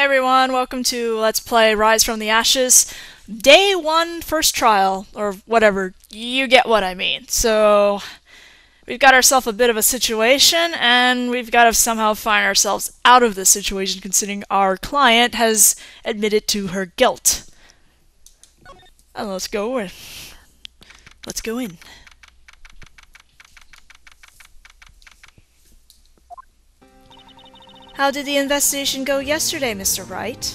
everyone, welcome to Let's Play Rise from the Ashes. Day 1, first trial, or whatever. You get what I mean. So, we've got ourselves a bit of a situation, and we've got to somehow find ourselves out of this situation, considering our client has admitted to her guilt. And let's go in. Let's go in. How did the investigation go yesterday, Mr. Wright?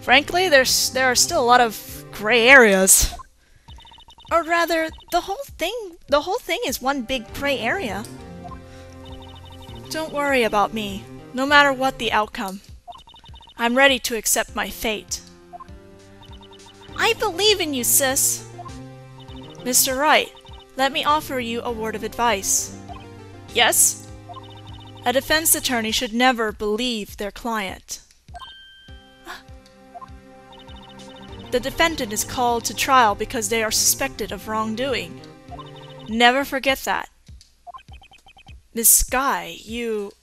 Frankly, there are still a lot of gray areas. Or rather, the whole thing is one big gray area. Don't worry about me, no matter what the outcome. I'm ready to accept my fate. I believe in you, sis. Mr. Wright, let me offer you a word of advice. Yes? A defense attorney should never believe their client. The defendant is called to trial because they are suspected of wrongdoing. Never forget that. Miss Skye, you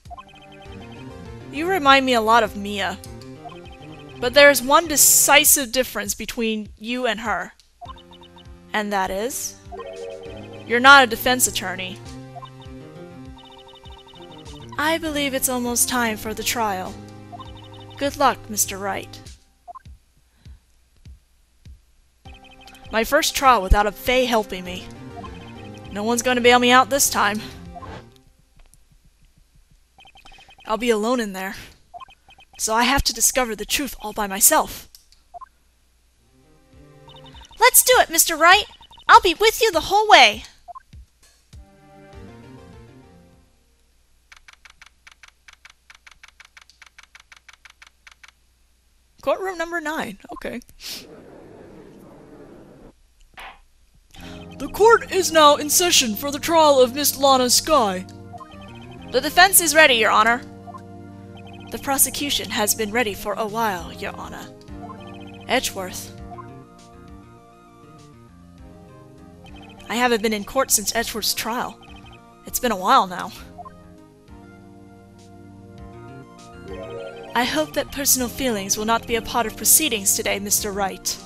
remind me a lot of Mia. But there is one decisive difference between you and her. And that is, you're not a defense attorney. I believe it's almost time for the trial. Good luck, Mr. Wright. My first trial without a Fae helping me. No one's going to bail me out this time. I'll be alone in there. So I have to discover the truth all by myself. Let's do it, Mr. Wright! I'll be with you the whole way! Courtroom number 9. Okay. The court is now in session for the trial of Miss Lana Skye. The defense is ready, Your Honor. The prosecution has been ready for a while, Your Honor. Edgeworth. I haven't been in court since Edgeworth's trial. It's been a while now. I hope that personal feelings will not be a part of proceedings today, Mr. Wright.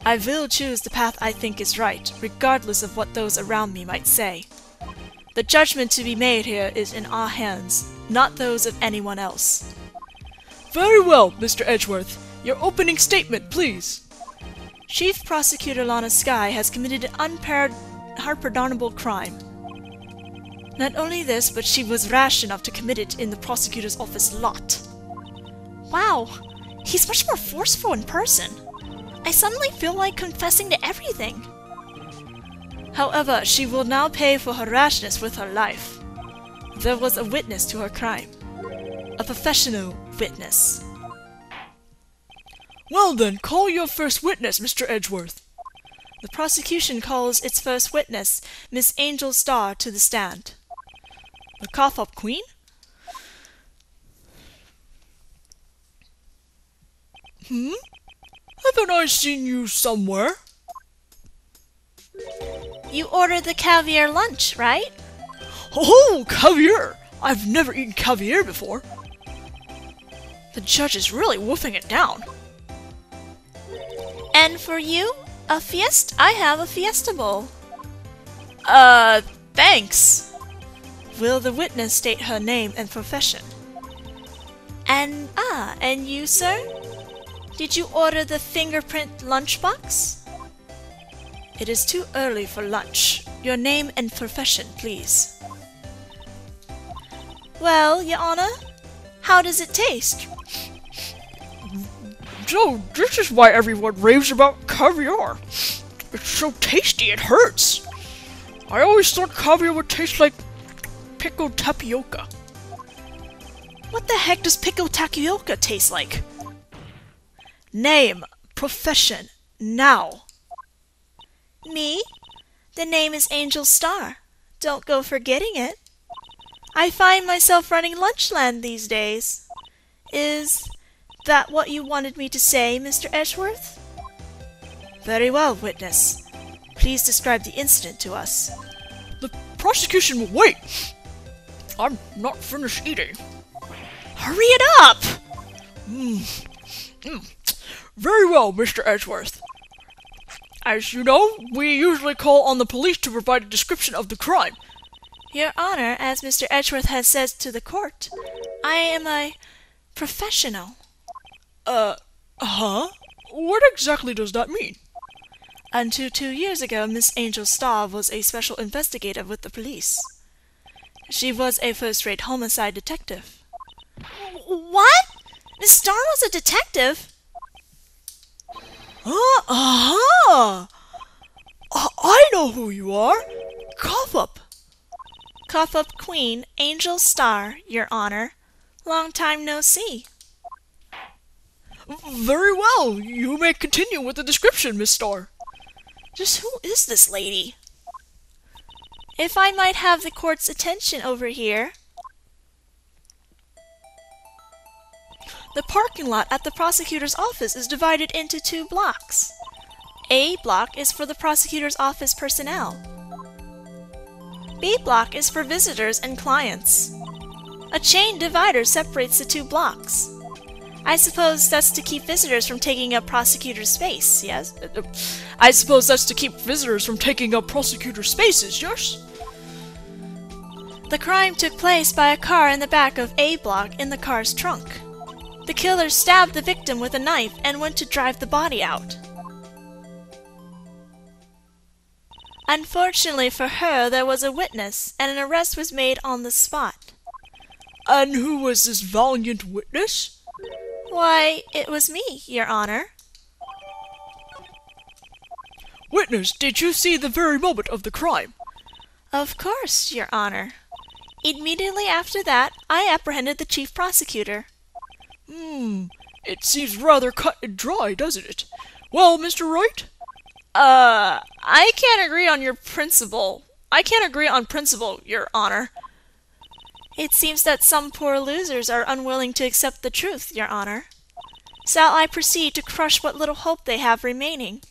I will choose the path I think is right, regardless of what those around me might say. The judgment to be made here is in our hands, not those of anyone else. Very well, Mr. Edgeworth. Your opening statement, please. Chief Prosecutor Lana Skye has committed an unpardonable crime. Not only this, but she was rash enough to commit it in the prosecutor's office lot. Wow, he's much more forceful in person. I suddenly feel like confessing to everything. However, she will now pay for her rashness with her life. There was a witness to her crime. A professional witness. Well then, call your first witness, Mr. Edgeworth. The prosecution calls its first witness, Miss Angel Starr, to the stand. The cough-up queen? Haven't I seen you somewhere? You ordered the caviar lunch, right? Oh, caviar! I've never eaten caviar before. The judge is really wolfing it down. And for you, a fiesta? I have a fiesta bowl. Thanks. Will the witness state her name and profession? And you, sir? Did you order the fingerprint lunchbox? It is too early for lunch. Your name and profession, please. Well, Your Honor, how does it taste? So, this is why everyone raves about caviar. It's so tasty, it hurts. I always thought caviar would taste like pickled tapioca. What the heck does pickled tapioca taste like? Name, profession, now. Me? The name is Angel Starr. Don't go forgetting it. I find myself running Lunchland these days. Is that what you wanted me to say, Mr. Edgeworth? Very well, witness. Please describe the incident to us. The prosecution will wait. I'm not finished eating. Hurry it up! Very well, Mr. Edgeworth. As you know, we usually call on the police to provide a description of the crime. Your Honor, as Mr. Edgeworth has said to the court, I am a professional. Huh? What exactly does that mean? Until 2 years ago, Miss Angel Starr was a special investigator with the police. She was a first-rate homicide detective. What? Miss Starr was a detective? I know who you are. Cough up. Cough up Queen Angel Starr, Your Honor. Long time no see. Very well. You may continue with the description, Miss Starr. Just who is this lady? If I might have the court's attention over here. The parking lot at the prosecutor's office is divided into 2 blocks. A block is for the prosecutor's office personnel. B block is for visitors and clients. A chain divider separates the 2 blocks. I suppose that's to keep visitors from taking up prosecutor's space, yes? I suppose that's to keep visitors from taking up prosecutor spaces, yes? The crime took place by a car in the back of A block in the car's trunk. The killer stabbed the victim with a knife and went to drive the body out. Unfortunately for her, there was a witness, and an arrest was made on the spot. And who was this valiant witness? Why, it was me, Your Honor. Witness, did you see the very moment of the crime? Of course, Your Honor. Immediately after that, I apprehended the chief prosecutor. It seems rather cut and dry, doesn't it? Well, Mr. Wright? I can't agree on your principle. I can't agree on principle, Your Honor. It seems that some poor losers are unwilling to accept the truth, Your Honor. Shall I proceed to crush what little hope they have remaining?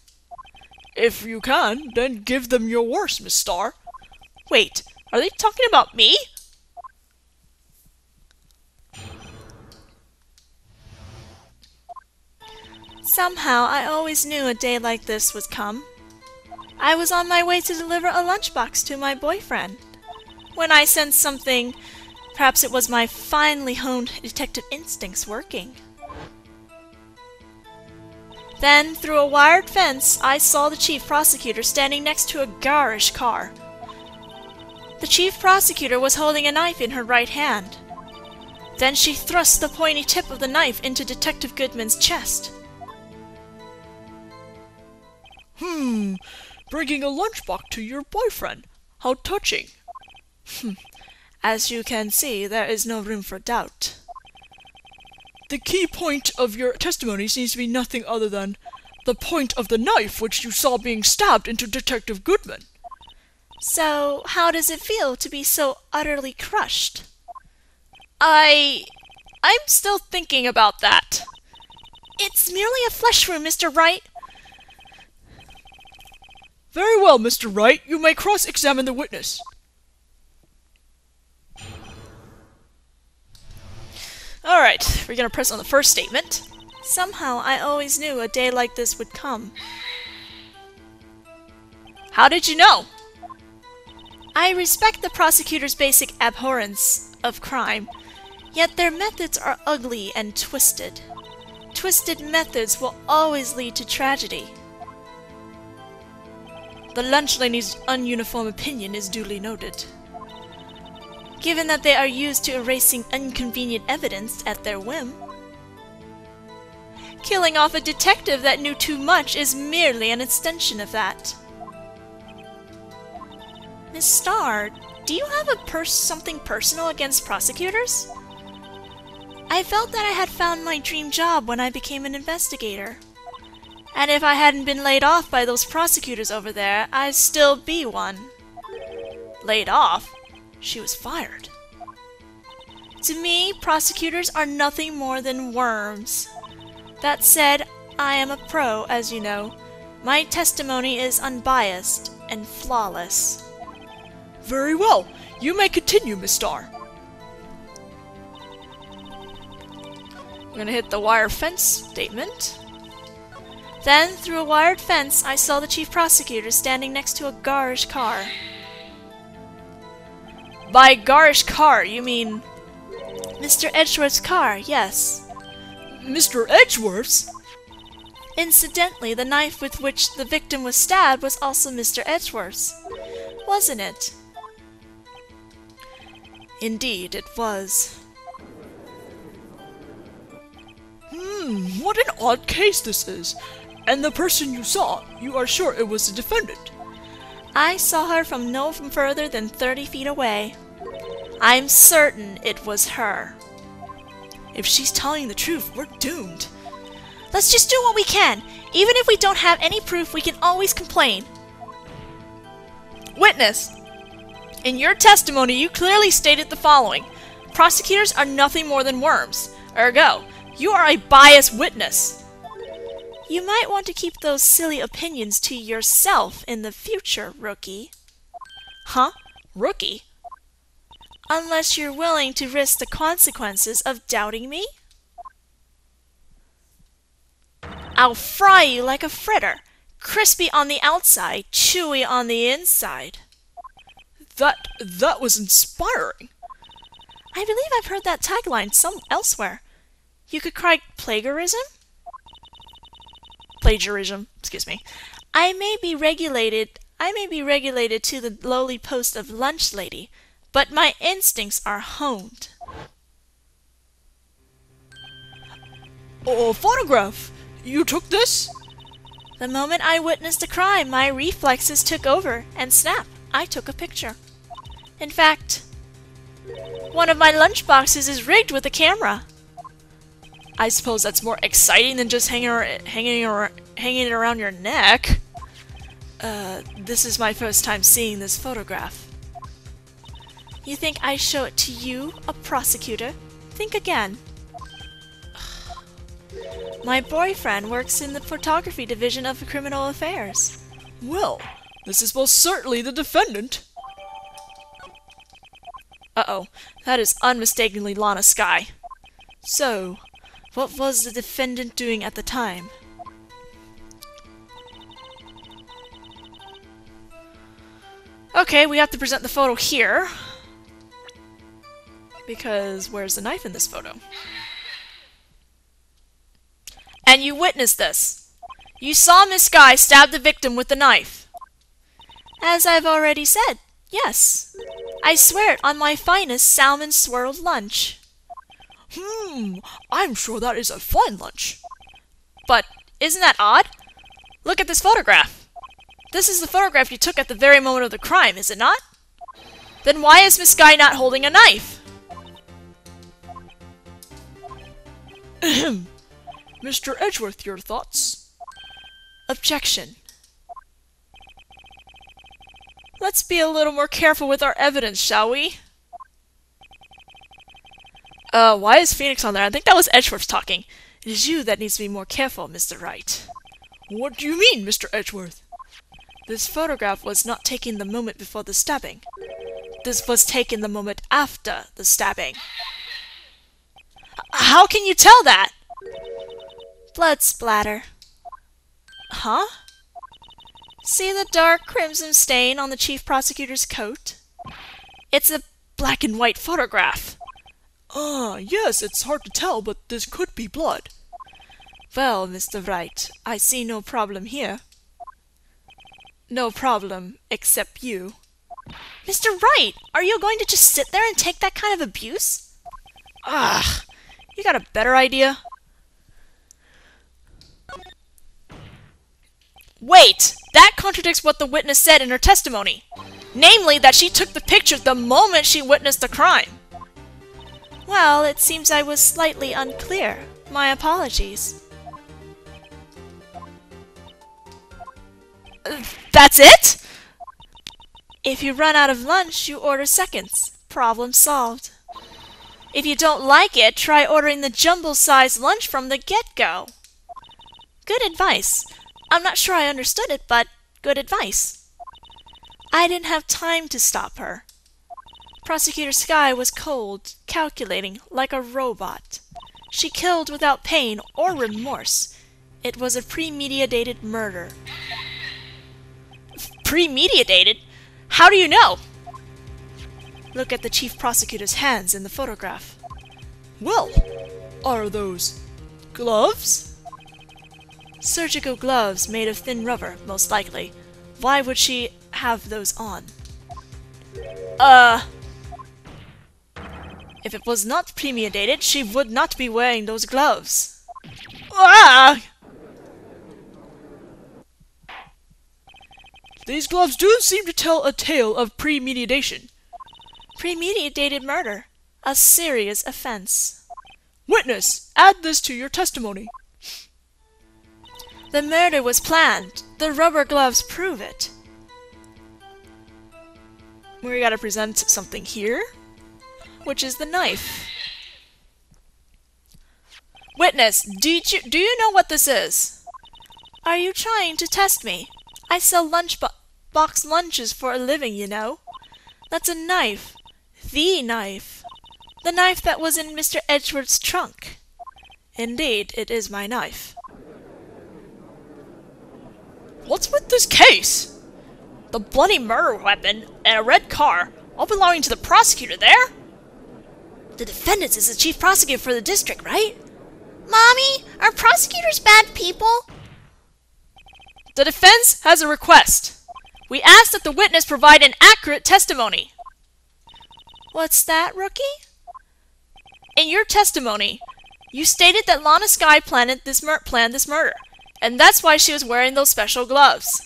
If you can, then give them your worst, Miss Starr. Wait, are they talking about me? Somehow, I always knew a day like this would come. I was on my way to deliver a lunchbox to my boyfriend, when I sensed something. Perhaps it was my finely honed detective instincts working. Then, through a wired fence, I saw the chief prosecutor standing next to a garish car. The chief prosecutor was holding a knife in her right hand. Then she thrust the pointy tip of the knife into Detective Goodman's chest. Bringing a lunchbox to your boyfriend. How touching. As you can see, there is no room for doubt. The key point of your testimony seems to be nothing other than the point of the knife which you saw being stabbed into Detective Goodman. So, how does it feel to be so utterly crushed? I'm still thinking about that. It's merely a flesh wound, Mr. Wright. Very well, Mr. Wright. You may cross-examine the witness. Alright, we're gonna press on the first statement. Somehow, I always knew a day like this would come. How did you know? I respect the prosecutor's basic abhorrence of crime, yet their methods are ugly and twisted. Twisted methods will always lead to tragedy. The lunch lady's ununiform opinion is duly noted. Given that they are used to erasing inconvenient evidence at their whim. Killing off a detective that knew too much is merely an extension of that. Miss Starr, do you have something personal against prosecutors? I felt that I had found my dream job when I became an investigator. And if I hadn't been laid off by those prosecutors over there, I'd still be one. Laid off? She was fired. To me, prosecutors are nothing more than worms. That said, I am a pro, as you know. My testimony is unbiased and flawless. Very well. You may continue, Miss Starr. We're gonna hit the wire fence statement. Then, through a wired fence, I saw the chief prosecutor standing next to a garish car. By garish car, you mean Mr. Edgeworth's car, yes. Mr. Edgeworth's? Incidentally, the knife with which the victim was stabbed was also Mr. Edgeworth's, wasn't it? Indeed, it was. What an odd case this is. And the person you saw, you are sure it was the defendant? I saw her from no further than 30 feet away. I'm certain it was her. If she's telling the truth, we're doomed. Let's just do what we can. Even if we don't have any proof, we can always complain. Witness! In your testimony, you clearly stated the following. Prosecutors are nothing more than worms. Ergo, you are a biased witness. You might want to keep those silly opinions to yourself in the future, rookie. Huh? Rookie? Unless you're willing to risk the consequences of doubting me? I'll fry you like a fritter, crispy on the outside, chewy on the inside. That was inspiring. I believe I've heard that tagline elsewhere. You could cry plagiarism? Plagiarism, excuse me. I may be regulated to the lowly post of lunch lady, but my instincts are honed. Oh, photograph! You took this? The moment I witnessed the crime, my reflexes took over, and snap, I took a picture. In fact, one of my lunchboxes is rigged with a camera. I suppose that's more exciting than just hanging it around your neck. This is my first time seeing this photograph. You think I show it to you, a prosecutor? Think again. My boyfriend works in the photography division of criminal affairs. Well, this is most certainly the defendant. Uh-oh, that is unmistakably Lana Skye. So, what was the defendant doing at the time? Okay, we have to present the photo here. Because where's the knife in this photo? And you witnessed this. You saw Miss Skye stab the victim with the knife. As I've already said, yes. I swear it on my finest salmon swirled lunch. I'm sure that is a fine lunch. But isn't that odd? Look at this photograph. This is the photograph you took at the very moment of the crime, is it not? Then why is Miss Skye not holding a knife? Mr. Edgeworth, your thoughts? Objection. Let's be a little more careful with our evidence, shall we? Why is Phoenix on there? I think that was Edgeworth talking. It is you that needs to be more careful, Mr. Wright. What do you mean, Mr. Edgeworth? This photograph was not taken the moment before the stabbing. This was taken the moment after the stabbing. How can you tell that? Blood splatter. Huh? See the dark crimson stain on the chief prosecutor's coat? It's a black and white photograph. Yes, it's hard to tell, but this could be blood. Well, Mr. Wright, I see no problem here. No problem, except you. Mr. Wright, are you going to just sit there and take that kind of abuse? You got a better idea? Wait! That contradicts what the witness said in her testimony. Namely, that she took the picture the moment she witnessed the crime. Well, it seems I was slightly unclear. My apologies. That's it? If you run out of lunch, you order seconds. Problem solved. If you don't like it, try ordering the jumbo-sized lunch from the get-go. Good advice. I'm not sure I understood it, but good advice. I didn't have time to stop her. Prosecutor Skye was cold, calculating, like a robot. She killed without pain or remorse. It was a premeditated murder. Premeditated? How do you know? Look at the chief prosecutor's hands in the photograph. Well, are those gloves? Surgical gloves made of thin rubber, most likely. Why would she have those on? If it was not premeditated, she would not be wearing those gloves. Ah! These gloves do seem to tell a tale of premeditation. Premeditated murder. A serious offense. Witness, add this to your testimony. The murder was planned. The rubber gloves prove it. We gotta present something here. Which is the knife. Witness, do you know what this is? Are you trying to test me? I sell box lunches for a living, you know. That's a knife. The knife. The knife that was in Mr. Edgeworth's trunk. Indeed, it is my knife. What's with this case? The bloody murder weapon and a red car, all belonging to the prosecutor there? The defendant is the chief prosecutor for the district, right? Mommy, are prosecutors bad people? The defense has a request. We ask that the witness provide an accurate testimony. What's that, Rookie? In your testimony, you stated that Lana Skye planned this murder, and that's why she was wearing those special gloves.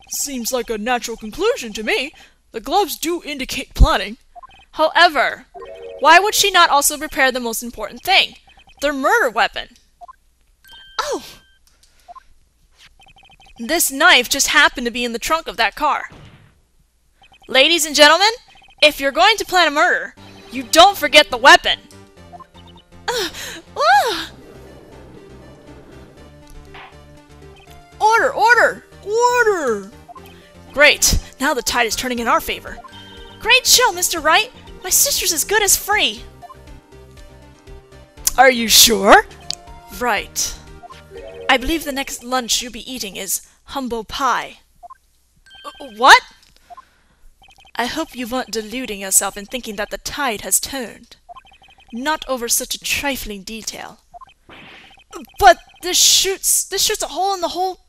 Seems like a natural conclusion to me. The gloves do indicate planning. However, why would she not also prepare the most important thing, the murder weapon? Oh! This knife just happened to be in the trunk of that car. Ladies and gentlemen, if you're going to plan a murder, you don't forget the weapon. Order! Order! Order! Great, now the tide is turning in our favor. Great show, Mr. Wright! My sister's as good as free! Are you sure? Right. I believe the next lunch you'll be eating is humble pie. What? I hope you weren't deluding yourself in thinking that the tide has turned. Not over such a trifling detail. But this shoots a hole in the whole...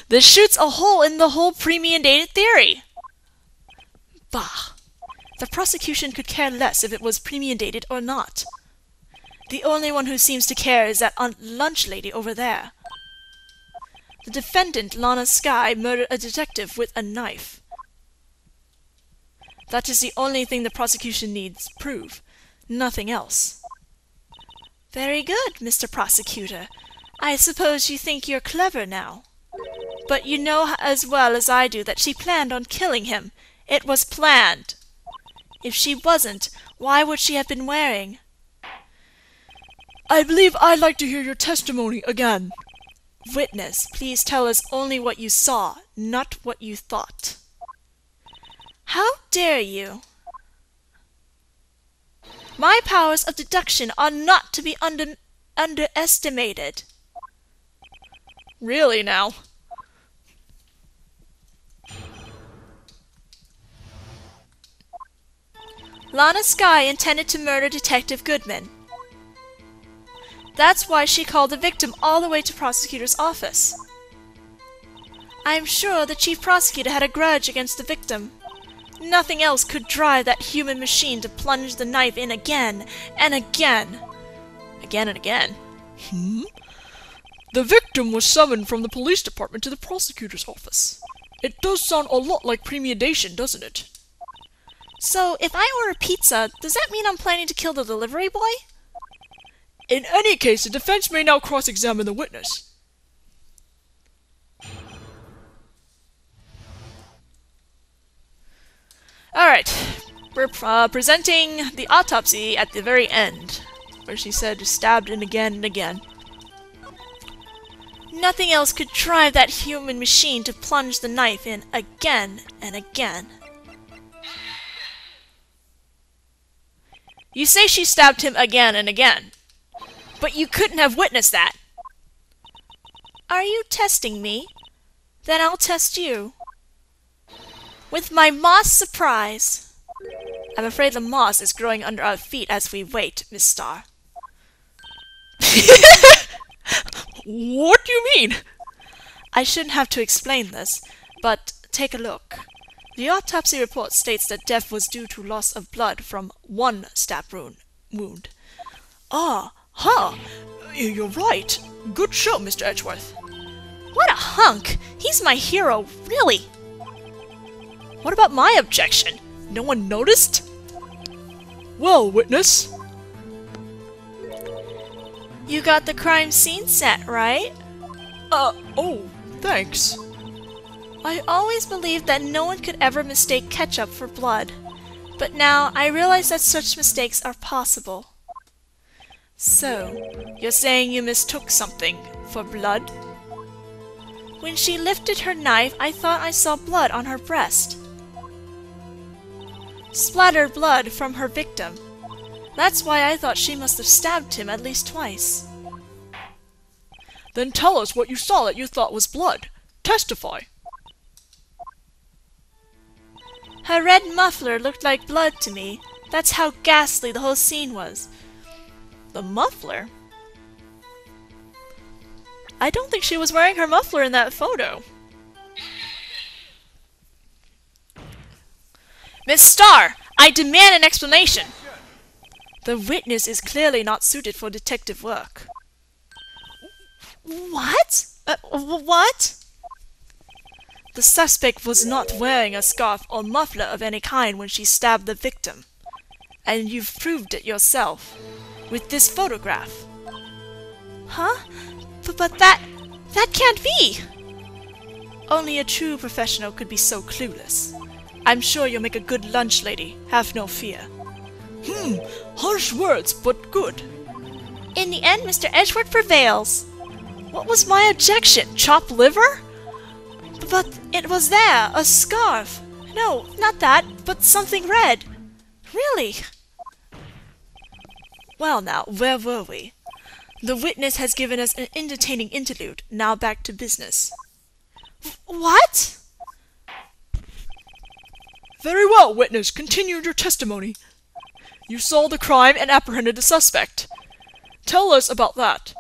this shoots a hole in the whole premeditated theory. Bah! The prosecution could care less if it was premeditated or not. The only one who seems to care is that lunch lady over there. The defendant, Lana Skye, murdered a detective with a knife. That is the only thing the prosecution needs prove. Nothing else. Very good, Mr. Prosecutor. I suppose you think you're clever now. But you know as well as I do that she planned on killing him. It was planned. If she wasn't, why would she have been wearing? I believe I'd like to hear your testimony again. Witness, please tell us only what you saw, not what you thought. How dare you? My powers of deduction are not to be underestimated. Really now? Lana Skye intended to murder Detective Goodman. That's why she called the victim all the way to prosecutor's office. I'm sure the chief prosecutor had a grudge against the victim. Nothing else could drive that human machine to plunge the knife in again and again. Again and again. The victim was summoned from the police department to the prosecutor's office. It does sound a lot like premeditation, doesn't it? So, if I order pizza, does that mean I'm planning to kill the delivery boy? In any case, the defense may now cross-examine the witness. Alright, we're presenting the autopsy at the very end, where she said stabbed and again. Nothing else could drive that human machine to plunge the knife in again and again. You say she stabbed him again and again, But you couldn't have witnessed that. Are you testing me? Then I'll test you. With my moss surprise. I'm afraid the moss is growing under our feet as we wait, Miss Starr. What do you mean? I shouldn't have to explain this, but take a look. The autopsy report states that death was due to loss of blood from one stab wound. Ah, huh. You're right. Good show, Mr. Edgeworth. What a hunk! He's my hero, really! What about my objection? No one noticed? Well, witness. You got the crime scene set, right? Oh, thanks. I always believed that no one could ever mistake ketchup for blood, but now I realize that such mistakes are possible. So, you're saying you mistook something for blood? When she lifted her knife, I thought I saw blood on her breast. Splattered blood from her victim. That's why I thought she must have stabbed him at least twice. Then tell us what you saw that you thought was blood. Testify. Her red muffler looked like blood to me. That's how ghastly the whole scene was. The muffler? I don't think she was wearing her muffler in that photo. Miss Starr, I demand an explanation. The witness is clearly not suited for detective work. What? What? The suspect was not wearing a scarf or muffler of any kind when she stabbed the victim. And you've proved it yourself. With this photograph. Huh? But that can't be! Only a true professional could be so clueless. I'm sure you'll make a good lunch lady, have no fear. Harsh words, but good. In the end, Mr. Edgeworth prevails. What was my objection? Chopped liver? But it was there, a scarf. No, not that, but something red. Really? Well now, where were we? The witness has given us an entertaining interlude. Now back to business. What? Very well, witness. Continue your testimony. You saw the crime and apprehended the suspect. Tell us about that.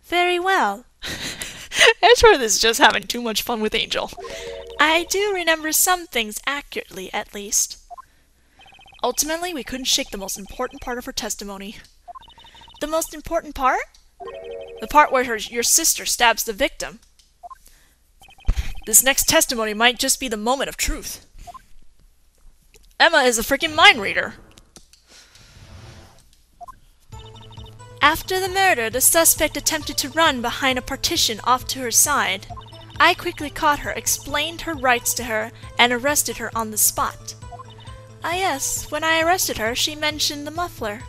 Very well. Edgeworth is just having too much fun with Angel. I do remember some things accurately, at least. Ultimately, we couldn't shake the most important part of her testimony. The most important part? The part where your sister stabs the victim. This next testimony might just be the moment of truth. Emma is a freaking mind reader. After the murder, the suspect attempted to run behind a partition off to her side. I quickly caught her, explained her rights to her, and arrested her on the spot. Ah yes, when I arrested her, she mentioned the muffler.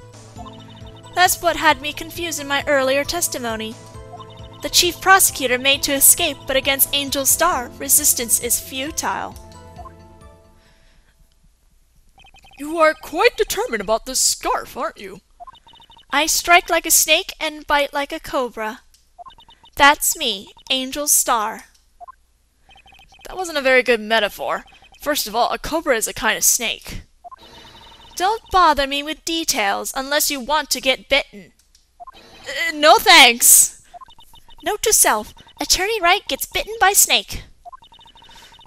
That's what had me confused in my earlier testimony. The chief prosecutor made to escape, but against Angel Starr, resistance is futile. You are quite determined about this scarf, aren't you? I strike like a snake and bite like a cobra. That's me, Angel Starr. That wasn't a very good metaphor. First of all, a cobra is a kind of snake. Don't bother me with details unless you want to get bitten. No thanks. Note to self, Attorney Wright gets bitten by snake.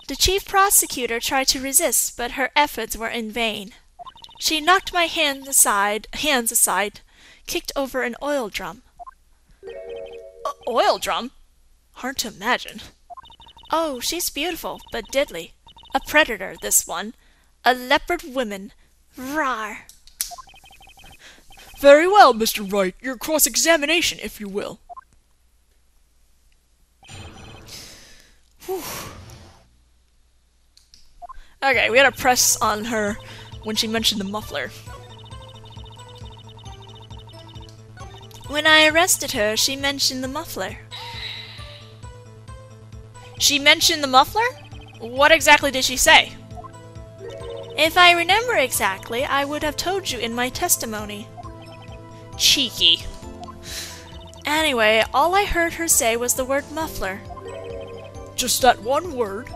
The chief prosecutor tried to resist, but her efforts were in vain. She knocked my hands aside, kicked over an oil drum. Oil drum? Hard to imagine. Oh, she's beautiful, but deadly. A predator, this one. A leopard woman. Rawr. Very well, Mr. Wright. Your cross-examination, if you will. Whew. Okay, we gotta press on her when she mentioned the muffler. When I arrested her, she mentioned the muffler. She mentioned the muffler? What exactly did she say? If I remember exactly, I would have told you in my testimony. Cheeky. Anyway, all I heard her say was the word muffler. Just that one word.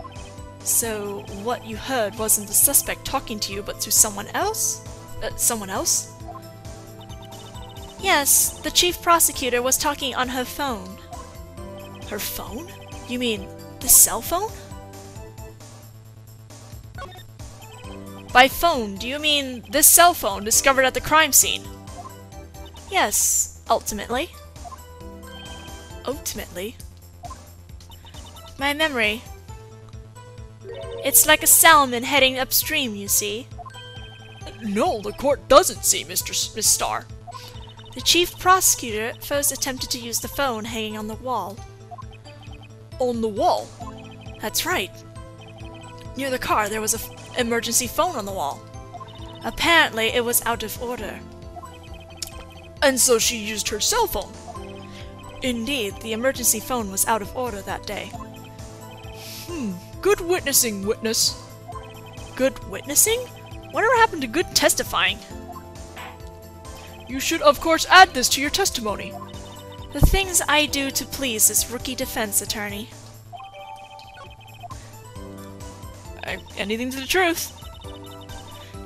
So, what you heard wasn't the suspect talking to you, but to someone else? Someone else? Yes, the chief prosecutor was talking on her phone. Her phone? You mean the cell phone? By phone, do you mean this cell phone discovered at the crime scene? Yes, ultimately. Ultimately? My memory. It's like a salmon heading upstream, you see. No, the court doesn't see, Miss Starr. The chief prosecutor first attempted to use the phone hanging on the wall. On the wall? That's right. Near the car, there was an emergency phone on the wall. Apparently, it was out of order. And so she used her cell phone? Indeed, the emergency phone was out of order that day. Good witnessing, witness. Good witnessing? Whatever happened to good testifying? You should, of course, add this to your testimony. The things I do to please this rookie defense attorney. Anything to the truth.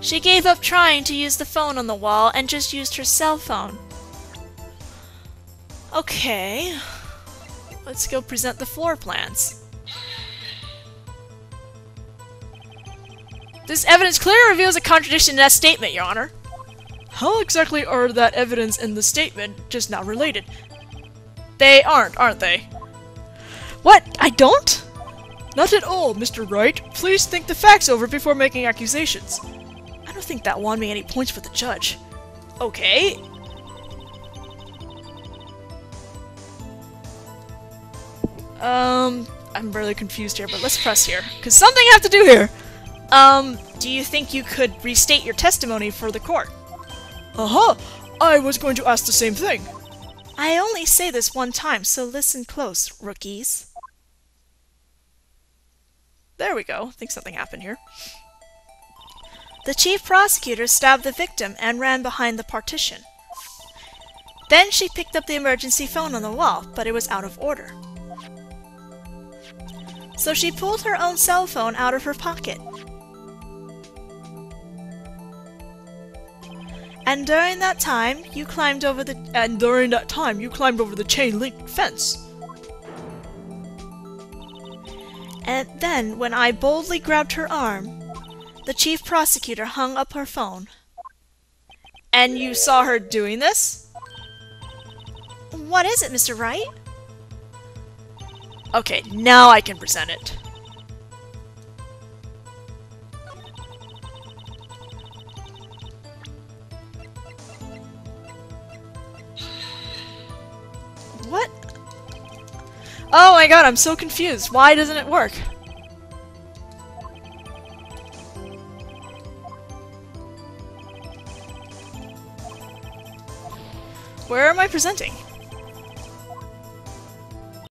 She gave up trying to use the phone on the wall and just used her cell phone. Okay. Let's go present the floor plans. This evidence clearly reveals a contradiction in that statement, Your Honor. How exactly are that evidence and the statement just now related? They aren't they? What? I don't? Not at all, Mr. Wright. Please think the facts over before making accusations. I don't think that won me any points for the judge. Okay. I'm really confused here, but let's press here. Because something I have to do here! Do you think you could restate your testimony for the court? Aha! I was going to ask the same thing. I only say this one time, so listen close, rookies. There we go. I think something happened here. The chief prosecutor stabbed the victim and ran behind the partition. Then she picked up the emergency phone on the wall, but it was out of order. So she pulled her own cell phone out of her pocket. And during that time, you climbed over the chain-link fence. And then, when I boldly grabbed her arm, the chief prosecutor hung up her phone. And you saw her doing this? What is it, Mr. Wright? Okay, now I can present it. What? Oh my god, I'm so confused. Why doesn't it work? Where am I presenting?